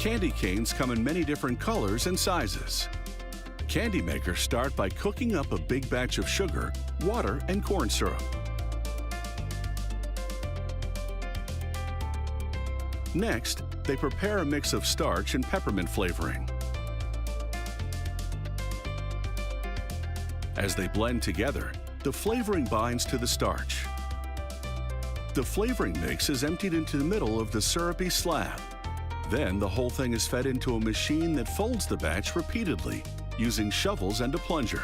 Candy canes come in many different colors and sizes. Candy makers start by cooking up a big batch of sugar, water, and corn syrup. Next, they prepare a mix of starch and peppermint flavoring. As they blend together, the flavoring binds to the starch. The flavoring mix is emptied into the middle of the syrupy slab. Then the whole thing is fed into a machine that folds the batch repeatedly, using shovels and a plunger.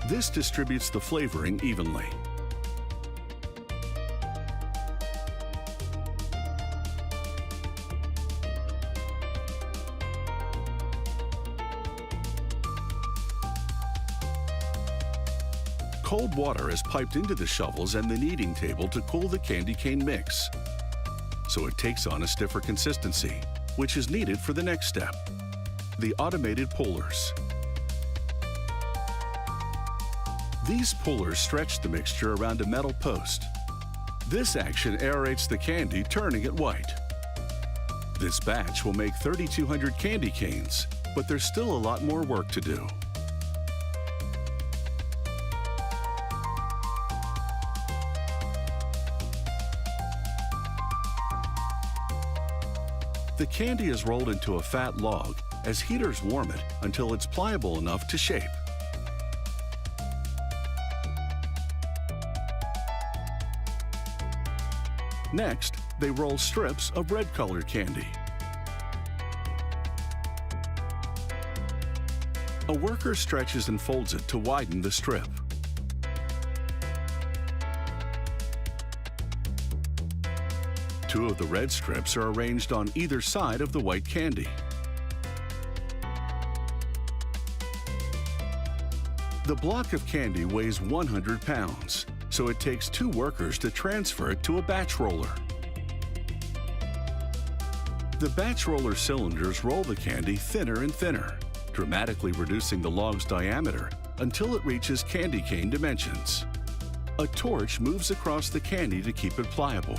This distributes the flavoring evenly. Cold water is piped into the shovels and the kneading table to cool the candy cane mix, so it takes on a stiffer consistency, which is needed for the next step, the automated pullers. These pullers stretch the mixture around a metal post. This action aerates the candy, turning it white. This batch will make 3,200 candy canes, but there's still a lot more work to do. The candy is rolled into a fat log as heaters warm it until it's pliable enough to shape. Next, they roll strips of red-colored candy. A worker stretches and folds it to widen the strip. Two of the red strips are arranged on either side of the white candy. The block of candy weighs 100 pounds, so it takes 2 workers to transfer it to a batch roller. The batch roller cylinders roll the candy thinner and thinner, dramatically reducing the log's diameter until it reaches candy cane dimensions. A torch moves across the candy to keep it pliable.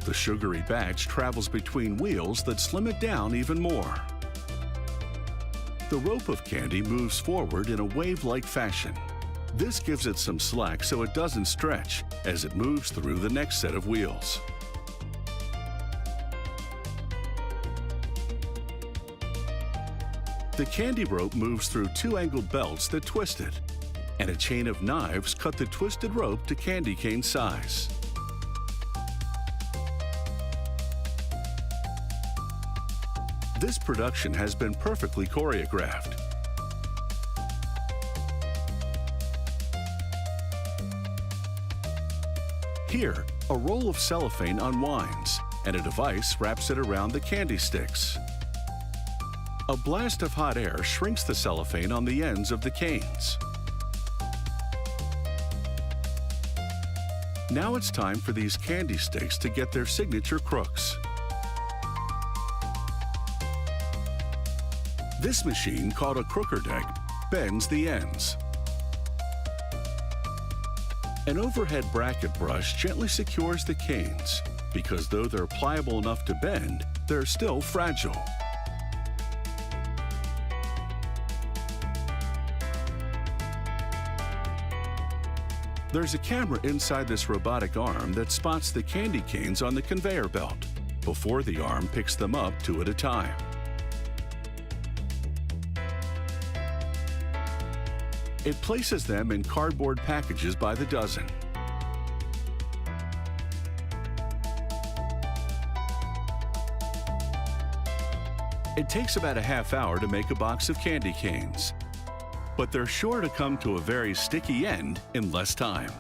The sugary batch travels between wheels that slim it down even more. The rope of candy moves forward in a wave-like fashion. This gives it some slack so it doesn't stretch as it moves through the next set of wheels. The candy rope moves through 2 angled belts that twist it, and a chain of knives cut the twisted rope to candy cane size. This production has been perfectly choreographed. Here, a roll of cellophane unwinds, and a device wraps it around the candy sticks. A blast of hot air shrinks the cellophane on the ends of the canes. Now it's time for these candy sticks to get their signature crooks. This machine, called a crooker deck, bends the ends. An overhead bracket brush gently secures the canes, because though they're pliable enough to bend, they're still fragile. There's a camera inside this robotic arm that spots the candy canes on the conveyor belt, before the arm picks them up 2 at a time. It places them in cardboard packages by the dozen. It takes about a half hour to make a box of candy canes, but they're sure to come to a very sticky end in less time.